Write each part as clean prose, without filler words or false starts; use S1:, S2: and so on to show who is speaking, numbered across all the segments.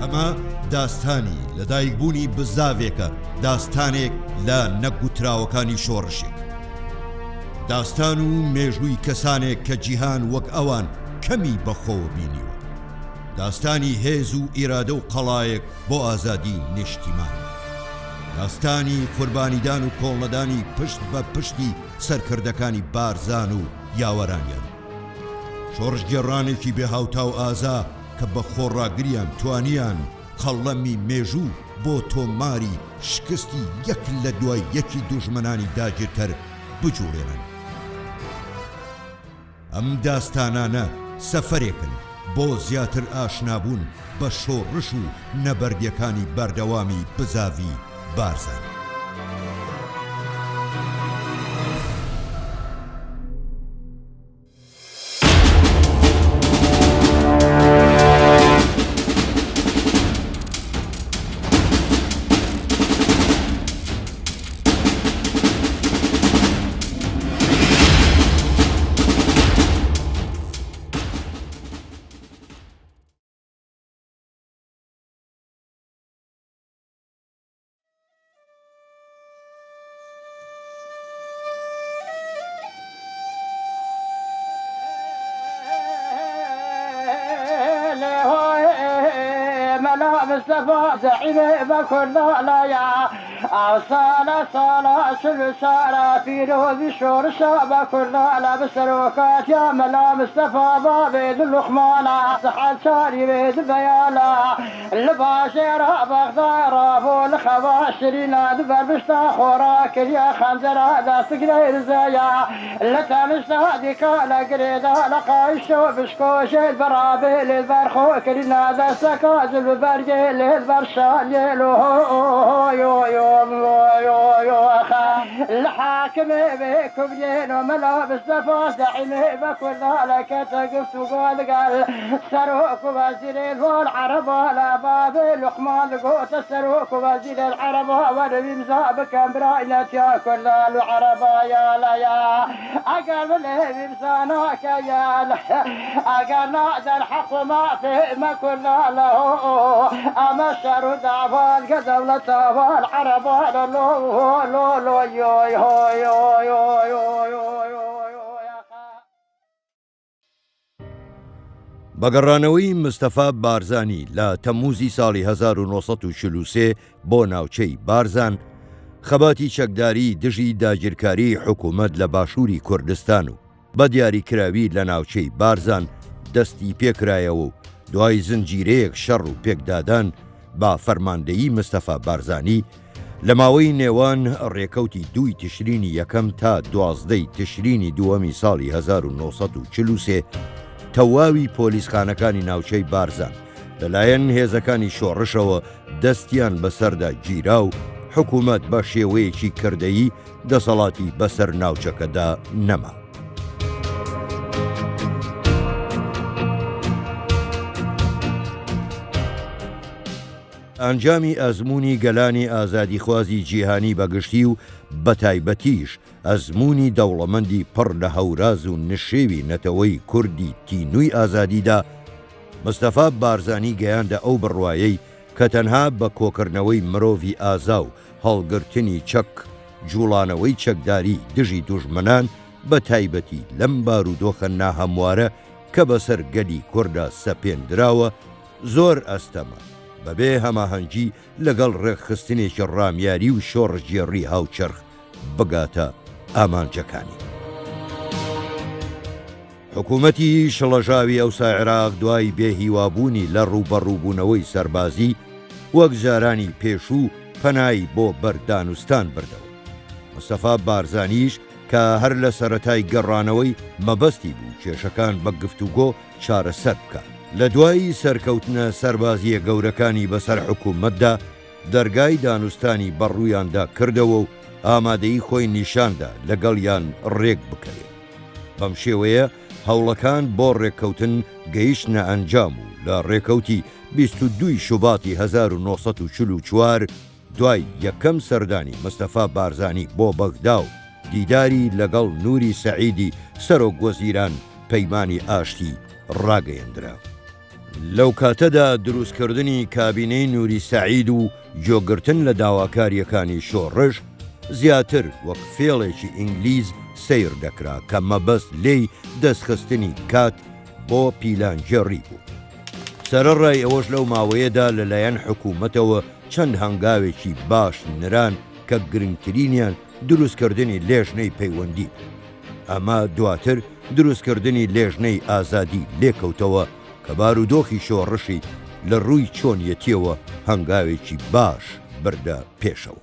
S1: ئەمە داستانی لەدایکبوونی بزاوێکە، داستانێک لە نەگوتراوەکانی شۆڕشێک، داستان و مێژووی کەسانێک کە جیهان وەک ئەوان کەمی بەخۆوە بینیوە، داستانی هێز و ئیرادە و قەڵایەک بۆ ئازادی نیشتیمان، داستانی قوربانیدان و کۆڵنەدانی پشت بە پشتی سەرکردەکانی بارزان و یاوەرانیان، شۆڕشگێڕانێکی بێهاوتا و ئازا کە بە خۆڕاگریان توانیان قەڵەمی مێژوو بۆ تۆماری شکستی یەک لە دوای یەکی دوژمنانی داگیرکەر بجوڵێنن. ئەم داستانانە سەفەرێکن بۆ زیاتر ئاشنابوون بە شۆڕش و نەبەردیەکانی بەردەوامی بزاوی بارزان.
S2: مصطفى زعيم بكل لايا أوصال صلاة سلسالة في روض شورشة بكل لا بسروكات يا ملا مصطفى بابيد اللخمانة صحة ساري بيد بيالا الباشرة بغدارة والخباشرين دبر بشتا خوراك يا خنزرة داست غير زيا لتمشتا ديكا لقريدا لقايشو بشكوش البرابيل البرخو كرينا داستكاز البرجيل البرشان يلو يو يو يو يو الحاكم بكم جينو ملابس دفاس دعيمي بكل لك تقفت وقال قال سروك وزير العرب على باب لقمان قوت السروك وزير العرب ونبي مزابك امبراينة يا كل العرب يا لا يا اقل الهي بساناك يا لا اقل نادى الحق ما في ما كل له اما الشر دعوان كدولة والعرب لو لو لو يو يو يو يو يو يو
S1: بەگەڕانەوەی مستەفا بارزانی لە تەمموزی ساڵی 1943 بۆ ناوچەی بارزان خەباتی چەکداری دژی داگیرکاری حکوومەت لە باشووری کوردستان و بە دیاریکراوی لە ناوچەی بارزان دەستی پێکرایەوە و دوای زنجیرەیەک شەڕ و پێکدادان با فەرماندەیی مستەفا بارزانی لە ماوەی نێوان ڕێکەوتی 2 تشرینی یەکەم تا 12 تشرینی دووەمی ساڵی 1943 تەواوی پۆلیسخانەکانی ناوچەی بارزان لەلایەن هێزەکانی شۆڕشەوە دەستیان بەسەردا گیرا و حکوومەت بە شێوەیەکی کردەیی دەسەڵاتی بەسەر ناوچەکەدا نەما. ئەنجامی ئەزموونی گەلانی ئازادیخوازی جیهانی بەگشتی و بەتایبەتیش ئەزموونی دەوڵەمەندی پڕ لە هەوراز و نشێوی نەتەوەی کوردی تینووی ئازادیدا مستەفا بارزانی گەیاندە ئەو بڕوایەی کە تەنها بە کۆکردنەوەی مرۆڤی ئازا و هەڵگرتنی چەک جوڵانەوەی چەکداری دژی دوژمنان بە تایبەتی لەم بارودۆخە ناهەموارە کە بەسەر گەلی کووردا سەپێندراوە زۆر ئەستەمە بەبێ هەماهەنگی لەگەڵ ڕێکخستنێکی ڕامیاری و شۆڕژێڕی هاوچەرخ بگاتە ئامانجەکانی. حکوومەتی شڵەژاوی ئەوسا عێراق دوای بێهیوابوونی لە ڕوبەڕووبوونەوەی سەربازی وەک جارانی پێشوو پەنای بۆ بەردانوستان بردەوە. مستەفا بارزانیش کە هەر لە سەرەتای گەڕانەوەی مەبەستی بوو کێشەکان بە گفتوگۆ چارەسەر بکات. لە دوایی سەرکەوتنە سەربازیە گەورەکانی بەسەر حکوومەتدا دەرگای دانوستانی بەڕوویاندا کردەوە و ئامادەی خۆی نیشاندا لەگەڵیان ڕێک بکەوێت. بەم شێوەیە هەوڵەکان بۆ ڕێککەوتن گەیشتنە ئەنجام و لە ڕێکەوتی 22 شوباتی 1944 دوای یەکەم سەردانی مستەفا بارزانی بۆ بەغدا و دیداری لەگەڵ نووری سەعیدی سەرۆک وەزیران پەیمانی ئاشتی ڕاگەیەندرا. لەو کاتەدا دروستکردنی کابینەی نوری سەعید و جۆگرتن لە داواکاریەکانی شۆڕش زیاتر وەک فێڵێکی ئینگلیز سیر دەکرا کە مەبەست لێی دەستخستنی کات بۆ پیلانجێڕی بوو. سەرەڕای ئەوەش لەو ماوەیەدا لەلایەن حکوومەتەوە چەند هەنگاوێکی باش نران کە گرنگترینیان دروستکردنی لێژنەی پەیوەندی. ئەمە دواتر دروستکردنی لێژنەی ئازادی لێکەوتەوە کە بارودۆخی شۆڕشی لە ڕووی چۆنیەتیەوە هەنگاوێکی باش بردە پێشەوە.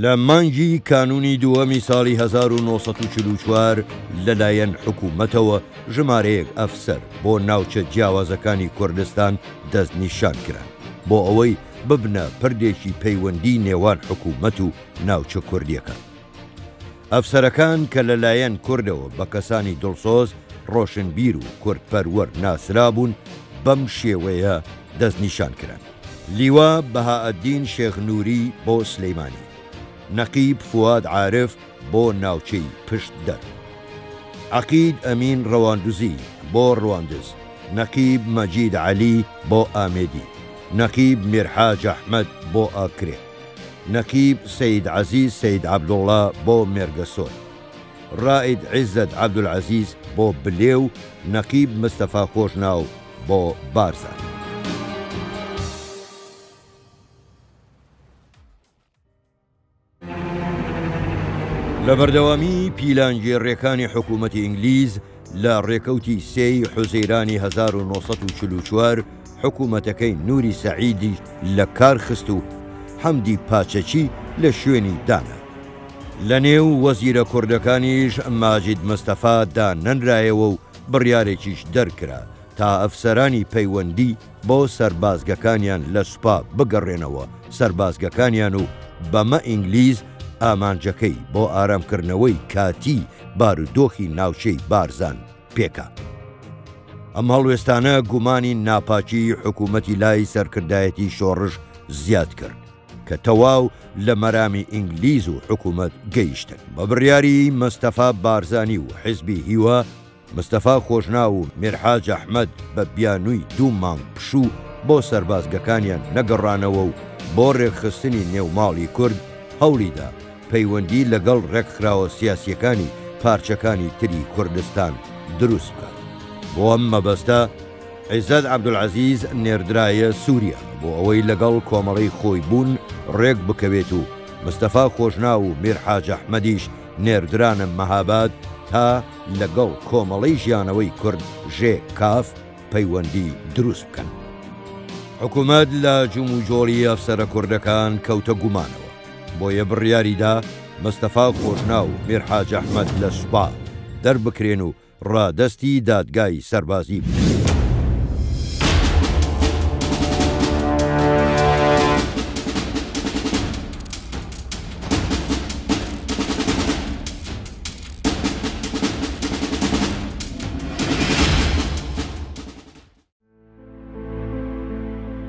S1: لە مانگی کانونی دووەمی ساڵی 1944 لەلایەن حکوومەتەوە ژمارەیەک ئەفسەر بۆ ناوچە جیاوازەکانی کوردستان دەستنیشان کران بۆ ئەوەی ببنە پردێکی پەیوەندی نێوان حکوومەت و ناوچە کوردیەکان. ئەفسەرەکان کە لەلایەن کوردەوە بە کەسانی دڵسۆز، ڕۆشنبیر و کوردپەروەر ناسرا بوون بەم شێوەیە دەستنیشان کران. لیوا بەهاءەدین شێخ نووری بۆ سلەیمانی، نەقیب فواد عارف بۆ ناوچەی پشت دەر، عەقید ئەمین ڕەواندوزی بۆ ڕواندز، نەقیب مەجید عەلی بۆ ئامێدی، نەقیب میرحاج ئەحمەد بۆ ئاکرێ، نەقیب سەید عەزیز سەید عەبدوڵڵا بۆ مێرگەسۆر، ڕائید عیزەت عەبدولعەزیز بۆ بلێ و نەقیب مستەفا خۆشناو بۆ بارزان. لە بەردەوامی پیلانگێڕیەکانی حکوومەتی ئینگلیز لە ڕێکەوتی سێی حوزەیرانی 1944 حکوومەتەکەی نوری سەعیدی لە کار خست و حەمدی پاچەچی لە شوێنی دانا. لە نێو وەزیرە کوردەکانیش ماجید مستەفا دانەنرایەوە و بڕیارێکیش دەرکرا تا ئەفسەرانی پەیوەندی بۆ سەربازگەکانیان لە سوپا بگەڕێنەوە سەربازگەکانیان و بەمە ئینگلیز ئامانجەکەی بۆ ئارامکردنەوەی کاتی بارودۆخی ناوچەی بارزان پێکا. ئەم هەڵوێستانە گومانی ناپاکی حکوومەتی لای سەرکردایەتی شۆڕش زیاد کرد کە تەواو لە مەرامی ئینگلیز و حکوومەت گەیشتن. بە بڕیاری مستەفا بارزانی و حیزبی هیوا، مستەفا خۆشناو و میرحاج ئەحمەد بە بیانووی 2 مانگ پشوو بۆ سەربازگەکانیان نەگەڕانەوە و بۆ ڕێکخستنی نێوماڵی کورد هەوڵیدا پەیوەندی لەگەڵ ڕێکخراوە سیاسیەکانی پارچەکانی تری کوردستان دروست بکات. بۆ ئەم مەبەستە عیزەت عەبدولعەزیز نێردرایە سووریا بۆ ئەوەی لەگەڵ کۆمەڵەی خۆی بوون ڕێک بکەوێت و مستەفا خۆشناو و میرحاج ئەحمەدیش نێردرانە مەهاباد تا لەگەڵ کۆمەڵەی ژیانەوەی کورد ژێ کاف پەیوەندی دروست بکەن. حکوومەت لە جوموجۆڵی ئەفسەرە کوردەکان کەوتە گومانەوە، بۆیە بڕیاریدا مستەفا خۆشناو و میرحاج ئەحمەد لە سوپا دەربکرێن و ڕادەستی دادگای سەربازی بکرێن.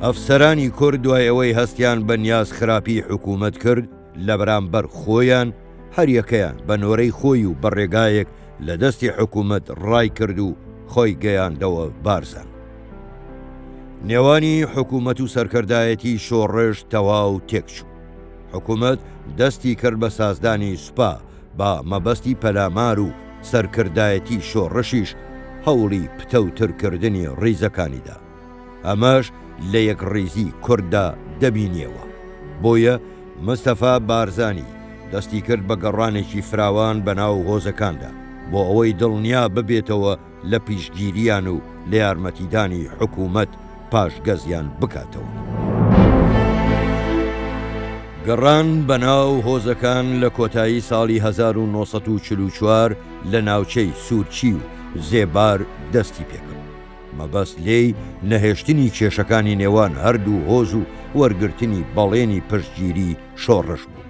S1: ئەفسەرانی کورد دوای ئەوەی هەستیان بە نیاز خراپی حکوومەت کرد لە بەرامبەر خۆیان هەریەکەیان بە نۆرەی خۆی و بەڕێگایەک لە دەستی حکوومەت ڕای کرد و خۆی گەیاندەوە بارزان. نێوانی حکوومەت و سەرکردایەتی شۆڕش تەواو تێکچوو. حکوومەت دەستی کرد بە سازدانی سوپا با مەبەستی پەلامار و سەرکردایەتی شۆڕشیش هەوڵی پتەوترکردنی ڕیزەکانیدا. ئەمەش لە یەک ڕیزی کووردا دەبینیەوە. بۆیە مستەفا بارزانی دەستی کرد بە گەڕانێکی فراوان بەناو هۆزەکاندا بۆ ئەوەی دڵنیا ببێتەوە لە پیشگیریان و لە یارمەتیدانی حکوومەت پاشگەزیان بکاتەوە. گەڕان بەناو هۆزەکان لە کۆتایی ساڵی 1944 لە ناوچەی سوورچی و زێبار دەستی پێکرد. مەبەست لێی نەهێشتنی کێشەکانی نێوان هەردوو هۆز و وەرگرتنی بەڵێنی پشتگیری شۆڕش بوو.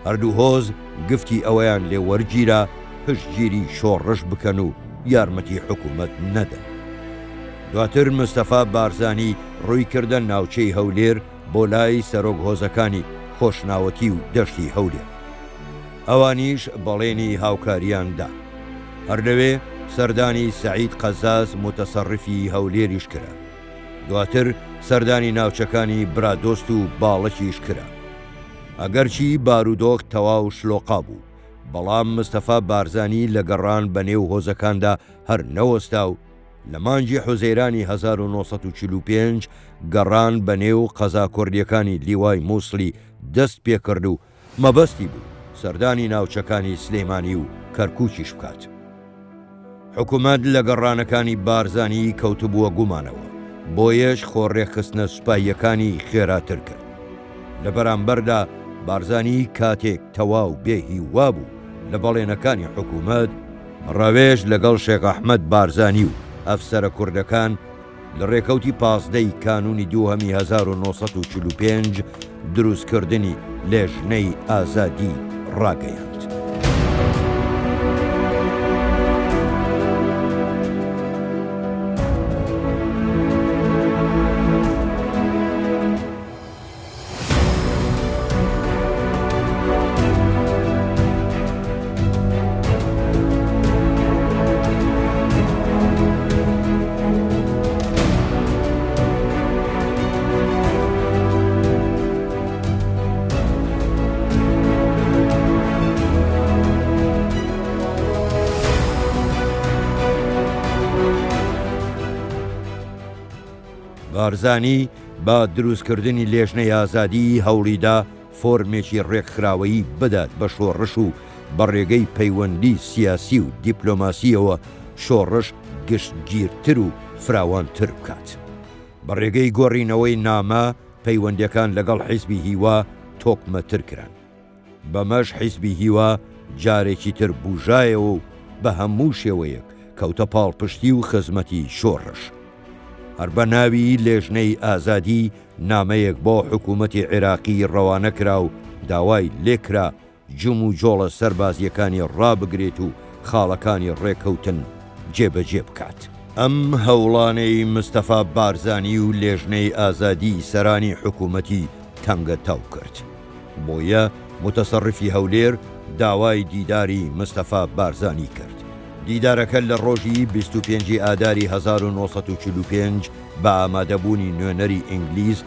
S1: هەردوو هۆز گفتی ئەوەیان لێ وەرگیرا پشتگیری شۆڕش بکەن و یارمەتی حکوومەت نەدەن. دواتر مستەفا بارزانی ڕووی کردە ناوچەی هەولێر بۆ لای سەرۆک هۆزەکانی خۆشناوەتی و دەشتی هەولێر. ئەوانیش بەڵێنی هاوکاریاندا. هەر لەوێ سەردانی سەعید قەزاز متەسەڕفی هەولێریش کرا. دواتر سەردانی ناوچەکانی برادۆست و باڵەکیش کرا. ئەگەرچی بارودۆخ تەواو شلۆقا بوو، بەڵام مستەفا بارزانی لە گەڕان بە نێو هۆزەکاندا هەر نەوەستا و لە مانجی حوزەیرانی 1945 گەڕان بە نێو قەزا کوردیەکانی لیوای مووسڵی دەست پێکرد و مەبەستی بوو سەردانی ناوچەکانی سلێمانی و کەرکووکیش بکات. حکوومەت لە گەڕانەکانی بارزانی کەوتبووە گومانەوە، بۆیەش خۆڕێخستنە سوپاییەکانی خێراتر کرد. لە بەرامبەردا بارزانی کاتێک تەواو بێهیوا بوو لە بەڵێنەکانی حکوومەت، ڕەوێژ لەگەڵ شێخ ئەحمەد بارزانی و ئەفسەرە کوردەکان لە ڕێکەوتی 15 کانونی 1945 دروستکردنی لێژنەی ئازادی ڕاگەیاند. بارزانی با دروستکردنی لێژنەی ئازادی هەوڵیدا فۆرمێکی ڕێکخراوەیی بدات بە شۆڕش و بە ڕێگەی پەیوەندی سیاسی و دیپلۆماسیەوە شۆڕش گشتگیرتر و فراوانتر بکات. بە ڕێگەی گۆڕینەوەی نامە پەیوەندیەکان لەگەڵ حیزبی هیوا تۆکمەتر کران. بەمەش حیزبی هیوا جارێکی تر بوژایەوە و بە هەموو شێوەیەک کەوتە پاڵپشتی و خزمەتی شۆڕش. هەر بە ناوی لێژنەی ئازادی نامەیەک بۆ حکوومەتی عێراقی ڕەوانە کرا و داوای لێکرا جم و جۆڵە سەربازیەکانی ڕابگرێت و خاڵەکانی ڕێکەوتن جێبەجێ بکات. ئەم هەوڵانەی مستەفا بارزانی و لێژنەی ئازادی سەرانی حکوومەتی تەنگە تاو کرد. بۆیە متەسەڕفی هەولێر داوای دیداری مستەفا بارزانی کرد. دیدارەکە لە ڕۆژی 25 ئاداری 1945 بە ئامادەبوونی نوێنەری ئینگلیز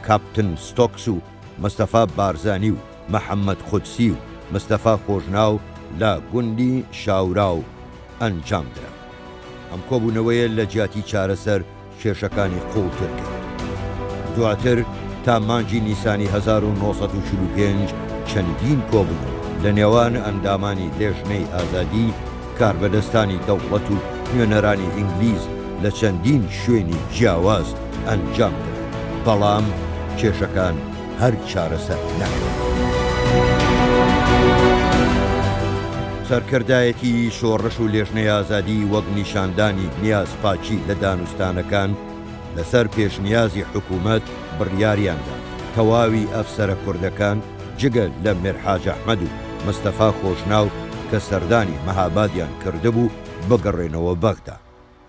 S1: کاپتن ستۆکس و مستەفا بارزانی و محەممەد خودسی و مستەفا خۆشناو لە گوندی شاوراو ئەنجامدرا. ئەم کۆبوونەوەیە لە جیاتی چارەسەر کێشەکانی قوڵتر کرد. دواتر تا مانجی نیسانی 1945 چەندین کۆبوونەوە لە نێوان ئەندامانی لێژنەی ئازادی، کاربەدەستانی دەوڵەت و نوێنەرانی ئینگلیز لە چەندین شوێنی جیاواز ئەنجامدرا، بەڵام کێشەکان هەر چارەسەر نەکرد. سەرکردایەتی شۆڕش و لێژنەی ئازادی وەک نیشاندانی نیاز پاچی لە دانوستانەکان لەسەر پێشنیازی حکوومەت بڕیاریاندا تەواوی ئەفسەرە کوردەکان جگە لە مێرحاج ئەحمەد و مستەفا خۆشناو کە سەردانی مەهابادیان کردبوو بگەڕێنەوە بەغدا.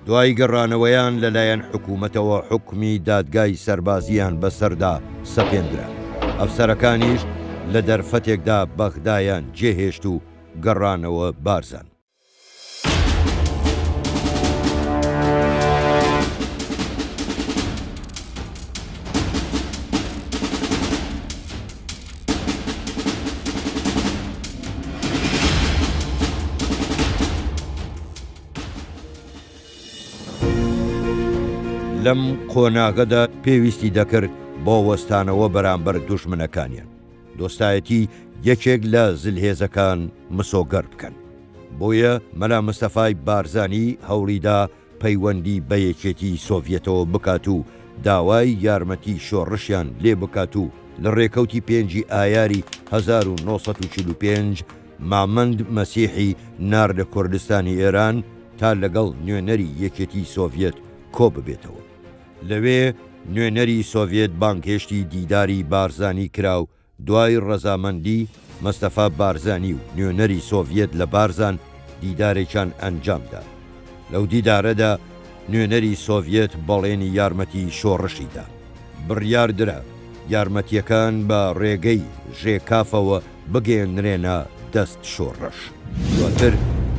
S1: دوای گەڕانەوەیان لەلایەن حکوومەتەوە حکمی دادگای سەربازیان بەسەردا سەپێنرا. ئەفسەرەکانیش لە دەرفەتێکدا بەغدایان جێهێشت و گەڕانەوە بارزان. لەم قۆناغەدا پێویستی دەکرد بۆ وەستانەوە بەرامبەر دوژمنەکانیان دۆستایەتی یەکێک لە زلهێزەکان مسۆگەر بکەن. بۆیە مەلا مستەفای بارزانی هەوڵیدا پەیوەندی بە یەکێتی سۆڤیەتەوە بکات و داوای یارمەتی شۆڕشیان لێ بکات و لە ڕێکەوتی 5 ئایاری 1945 مامەند مەسیحی ناردە کوردستانی ئێران تا لەگەڵ نوێنەری یەکێتی سۆڤیەت کۆ ببێتەوە. لەوێ نوێنەری سۆڤیەت بانگهێشتی دیداری بارزانی کرا و دوای ڕەزامەندی مستەفا بارزانی و نوێنەری سۆڤیەت لە بارزان دیدارێکیان ئەنجامدا. لەو دیدارەدا نوێنەری سۆڤیەت بەڵێنی یارمەتی شۆڕشیدا. بڕیاردرا یارمەتیەکان بە ڕێگەی ژێکافەوە بگەێنرێنە دەست شۆڕش. دواتر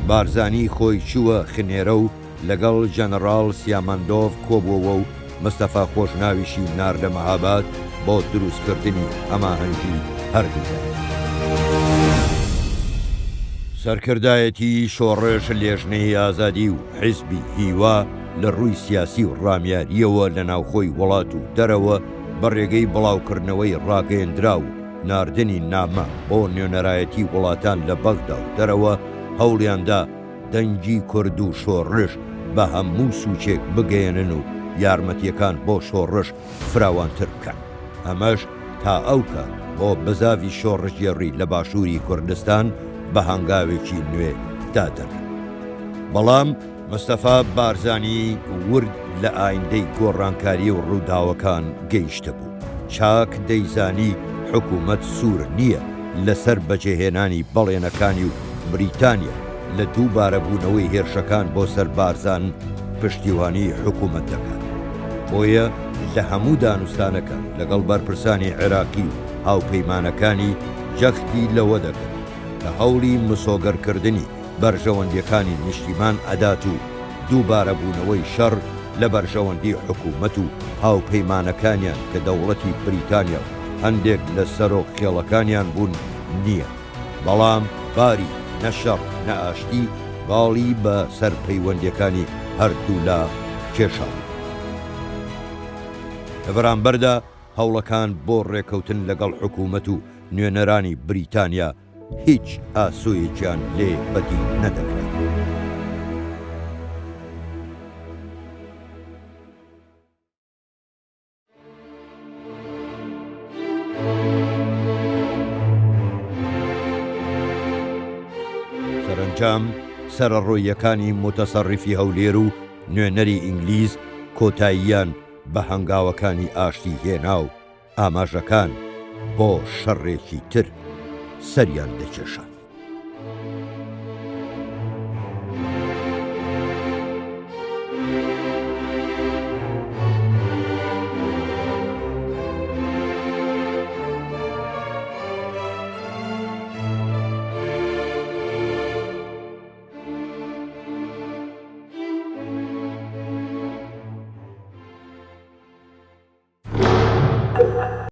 S1: بارزانی خۆی چووە خنێرە و لەگەڵ جەنەڕاڵ سیاماندۆڤ کۆبووەوە و مستەفا خۆشناویشی ناردە مەهاباد بۆ دروستکردنی ئەماهەنگی هەردووکە. سەرکردایەتی شۆڕش لێژنەی ئازادی و حیزبی هیوا لە ڕووی سیاسی و ڕامیاریەوە لە ناوخۆی وڵات و دەرەوە بە ڕێگەی بڵاوکردنەوەی ڕاگەیەندرا و ناردنی نامە بۆ نوێنەرایەتی وڵاتان لە بەغدا و دەرەوە هەوڵیاندا دەنگی کورد و شۆڕش بە هەموو سوچێک بگەێنن و یارمەتیەکان بۆ شۆڕش فراوانتر بکەن. ئەمەش تا ئەو کات بۆ بزاوی شۆڕژێڕی لە باشووری کوردستان بە هەنگاوێکی نوێ دادەن. بەڵام مستەفا بارزانی ورد لە ئایندەی گۆڕانکاری و ڕووداوەکان گەیشتە بوو. چاک دەیزانی حکوومەت سوور نییە لەسەر بەجێهێنانی بەڵێنەکانی و بریتانیا لە دووبارەبوونەوەی هێرشەکان بۆ سەر بارزان پشتیوانی حکوومەت دەکات. بۆیە لە هەموو دانوستانەکە لەگەڵ بەرپرسانی عێراقی و هاوپەیمانەکانی جەختی لەوە دەکەن کە هەوڵی مسۆگەرکردنی بەرژەوەندیەکانی نیشتیمان ئەدات و دووبارەبوونەوەی شەڕ لە بەرژەوەندی حکوومەت و هاوپەیمانەکانیان کە دەوڵەتی بریتانیا و هەندێک لە سەرۆک خێڵەکانیان بوون نییە. بەڵام باری نەشەڕ نەئاشتی باڵی بە سەر پەیوەندیەکانی هەردوو لا کێشاو. لە بەرامبەردا هەوڵەکان بۆ ڕێکەوتن لەگەڵ حکوومەت و نوێنەرانی بریتانیا هیچ ئاسۆیەکیان لێ بەدی نەدەکرێت. سەرنجام سەرڕۆیەکانی متەسەڕیفی هەولێر و نوێنەری ئینگلیز کۆتاییان بە هەنگاوەکانی ئاشتی هێنا و ئاماژەکان بۆ شەڕێکی تر سەریان دەکێشە.